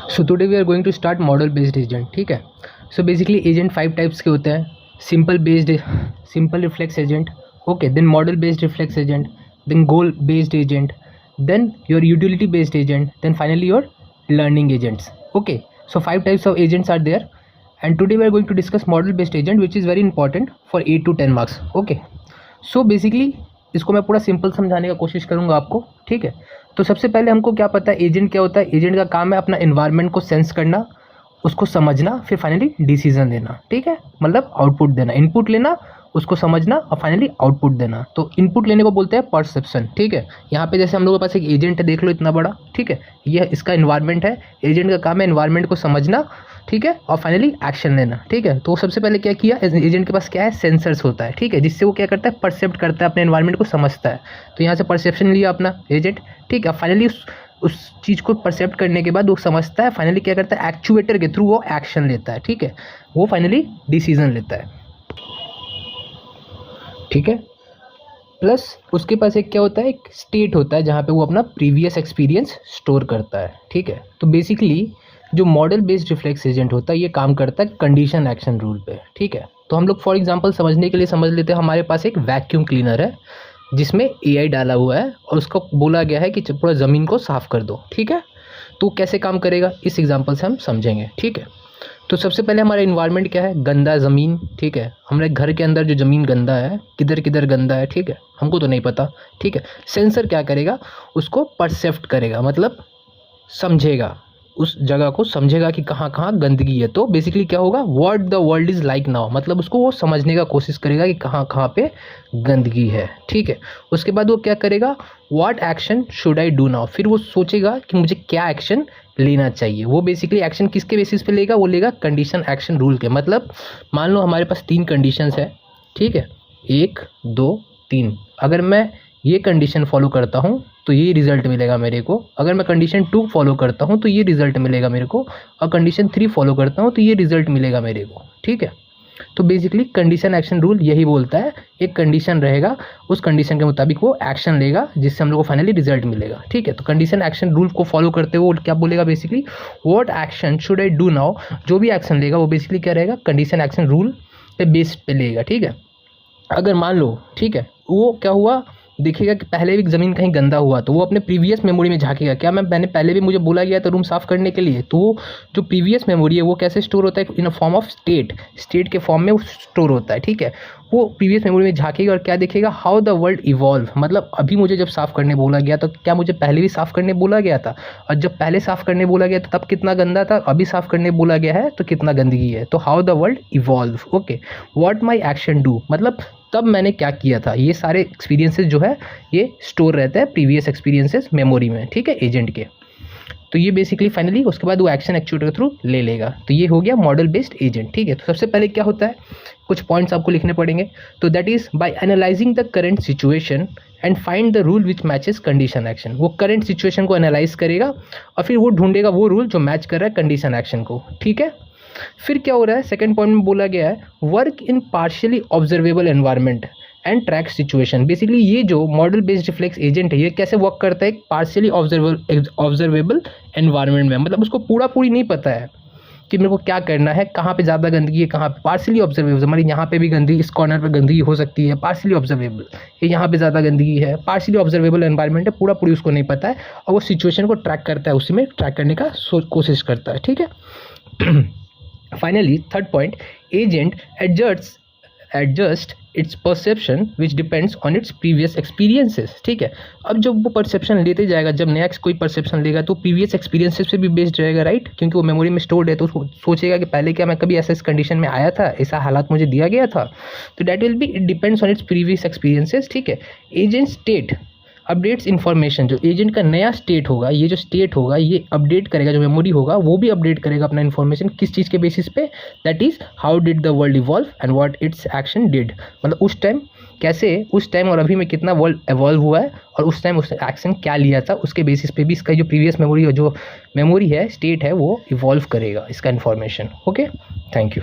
So today we are going to start model based agent. ठीक है. So basically agent 5 types के होते हैं. Simple reflex agent, okay, then model based reflex agent, then goal based agent, then your utility based agent, then finally your learning agents. Okay, so 5 types of agents are there, and today we are going to discuss model based agent, which is very important for 8 to 10 marks. Okay, so basically इसको मैं पूरा simple समझाने का कोशिश करूँगा आपको. ठीक है. तो सबसे पहले हमको क्या पता है एजेंट क्या होता है. एजेंट का काम है अपना इन्वायरमेंट को सेंस करना, उसको समझना, फिर फाइनली डिसीजन देना. ठीक है, मतलब आउटपुट देना, इनपुट लेना, उसको समझना और फाइनली आउटपुट देना. तो इनपुट लेने को बोलते हैं परसेप्शन. ठीक है. यहाँ पे जैसे हम लोगों के पास एक एजेंट है, देख लो इतना बड़ा. ठीक है, ये इसका इन्वायरमेंट है. एजेंट का काम है इन्वायरमेंट को समझना, ठीक है, और फाइनली एक्शन लेना. ठीक है. तो सबसे पहले क्या किया, एजेंट के पास क्या है, सेंसर्स होता है. ठीक है, जिससे वो क्या करता है, परसेप्ट करता है, अपने इन्वायरमेंट को समझता है. तो यहाँ से परसेप्शन लिया अपना एजेंट. ठीक है. फाइनली उस चीज़ को परसेप्ट करने के बाद वो समझता है, फाइनली क्या करता है, एक्चुएटर के थ्रू वो एक्शन लेता है. ठीक है, वो फाइनली डिसीजन लेता है. ठीक है. प्लस उसके पास एक क्या होता है, एक स्टेट होता है जहाँ पे वो अपना प्रीवियस एक्सपीरियंस स्टोर करता है. ठीक है. तो बेसिकली जो मॉडल बेस्ड रिफ्लेक्स एजेंट होता है ये काम करता है कंडीशन एक्शन रूल पे. ठीक है. तो हम लोग फॉर एग्जांपल समझने के लिए समझ लेते हैं, हमारे पास एक वैक्यूम क्लीनर है जिसमें एआई डाला हुआ है और उसको बोला गया है कि पूरा ज़मीन को साफ़ कर दो. ठीक है. तो कैसे काम करेगा इस एग्जाम्पल से हम समझेंगे. ठीक है. तो सबसे पहले हमारा इन्वायरमेंट क्या है, गंदा ज़मीन. ठीक है. हमारे घर के अंदर जो ज़मीन गंदा है, किधर किधर गंदा है. ठीक है, हमको तो नहीं पता. ठीक है. सेंसर क्या करेगा, उसको परसेप्ट करेगा, मतलब समझेगा, उस जगह को समझेगा कि कहाँ कहाँ गंदगी है. तो बेसिकली क्या होगा, what the world is like now, मतलब उसको वो समझने का कोशिश करेगा कि कहाँ कहाँ पे गंदगी है. ठीक है. उसके बाद वो क्या करेगा, what action should I do now, फिर वो सोचेगा कि मुझे क्या एक्शन लेना चाहिए. वो बेसिकली एक्शन किसके बेसिस पे लेगा, वो लेगा कंडीशन एक्शन रूल के. मतलब मान लो हमारे पास 3 कंडीशंस है. ठीक है, 1 2 3. अगर मैं ये कंडीशन फॉलो करता हूँ तो ये रिज़ल्ट मिलेगा मेरे को. अगर मैं कंडीशन 2 फॉलो करता हूँ तो ये रिज़ल्ट मिलेगा मेरे को, और कंडीशन 3 फॉलो करता हूँ तो ये रिज़ल्ट मिलेगा मेरे को. ठीक है. तो बेसिकली कंडीशन एक्शन रूल यही बोलता है, एक कंडीशन रहेगा, उस कंडीशन के मुताबिक वो एक्शन लेगा जिससे हम लोग को फाइनली रिजल्ट मिलेगा. ठीक है. तो कंडीशन एक्शन रूल को फॉलो करते हुए क्या बोलेगा, basically what action should I do now. जो भी एक्शन लेगा वो बेसिकली क्या रहेगा, कंडीशन एक्शन रूल पे बेस्ड पे लेगा. ठीक है. अगर मान लो, ठीक है, वो क्या हुआ, देखिएगा कि पहले भी ज़मीन कहीं गंदा हुआ तो वो अपने प्रीवियस मेमोरी में झांकेगा. क्या मैंने पहले भी मुझे बोला गया था रूम साफ़ करने के लिए. तो जो प्रीवियस मेमोरी है वो कैसे स्टोर होता है, इन अ फॉर्म ऑफ स्टेट के फॉर्म में वो स्टोर होता है. ठीक है. वो प्रीवियस मेमोरी में झांकेगा और क्या देखेगा, हाउ द वर्ल्ड इवॉल्व, मतलब अभी मुझे जब साफ़ करने बोला गया तो क्या मुझे पहले भी साफ़ करने बोला गया था, और जब पहले साफ़ करने बोला गया था तब कितना गंदा था, अभी साफ़ करने बोला गया है तो कितना गंदगी है. तो how the world evolve. Okay. What my action do, मतलब तब मैंने क्या किया था. ये सारे एक्सपीरियंसेस जो है ये स्टोर रहता है प्रीवियस एक्सपीरियंसेस मेमोरी में. ठीक है, एजेंट के. तो ये बेसिकली फाइनली उसके बाद वो एक्शन एक्चुएटर के थ्रू ले लेगा. तो ये हो गया मॉडल बेस्ड एजेंट. ठीक है. तो सबसे पहले क्या होता है, कुछ पॉइंट्स आपको लिखने पड़ेंगे. तो that is by analysing the current situation and find the rule which matches condition action. वो करंट सिचुएशन को एनालाइज करेगा और फिर वो ढूंढेगा वो रूल जो मैच कर रहा है कंडीशन एक्शन को. ठीक है. फिर क्या हो रहा है, सेकंड पॉइंट में बोला गया है work in partially observable environment and track situation. Basically ये जो मॉडल बेस्ड रिफ्लेक्स एजेंट है ये कैसे वर्क करता है, एक पार्शियली ऑब्जर्वेबल एनवायरनमेंट में. मतलब उसको पूरी नहीं पता है कि मेरे को क्या करना है, कहाँ पे ज़्यादा गंदगी है, कहाँ पे. पार्शियली ऑब्जर्वेबल, हमारी यहाँ पे भी गंदगी, इस कॉर्नर पे गंदगी हो सकती है, पार्शियली ऑब्जर्वेबल. ये यहाँ पे ज़्यादा गंदगी है, पार्शियली ऑब्जर्वेबल एनवायरनमेंट है, पूरी उसको नहीं पता है, और वो सिचुएशन को ट्रैक करता है, उसी में ट्रैक करने का कोशिश करता है. ठीक है. Finally, third point, agent adjust its perception which depends on its previous experiences. ठीक है. अब जब वो परसेप्शन लेते जाएगा, जब नया कोई परसेप्शन लेगा तो प्रीवियस एक्सपीरियंसेस पे भी बेस्ड रहेगा, राइट, क्योंकि वो मेमोरी में स्टोर्ड है. तो उसको सोचेगा कि पहले क्या मैं कभी ऐसा इस कंडीशन में आया था, ऐसा हालात मुझे दिया गया था. तो that will be, it depends on its previous experiences. ठीक है. एजेंट स्टेट अपडेट्स इन्फॉर्मेशन, जो एजेंट का नया स्टेट होगा, ये जो स्टेट होगा ये अपडेट करेगा, जो मेमोरी होगा वो भी अपडेट करेगा अपना इन्फॉर्मेशन. किस चीज़ के बेसिस पे, that is how did the world evolve and what it's action did. मतलब उस टाइम कैसे, उस टाइम और अभी में कितना वर्ल्ड एवॉल्व हुआ है और उस टाइम उसने एक्शन क्या लिया था, उसके बेसिस पे भी इसका जो प्रीवियस मेमोरी, जो मेमोरी है, स्टेट है, वो इवॉल्व करेगा इसका इन्फॉर्मेशन. Okay, thank you.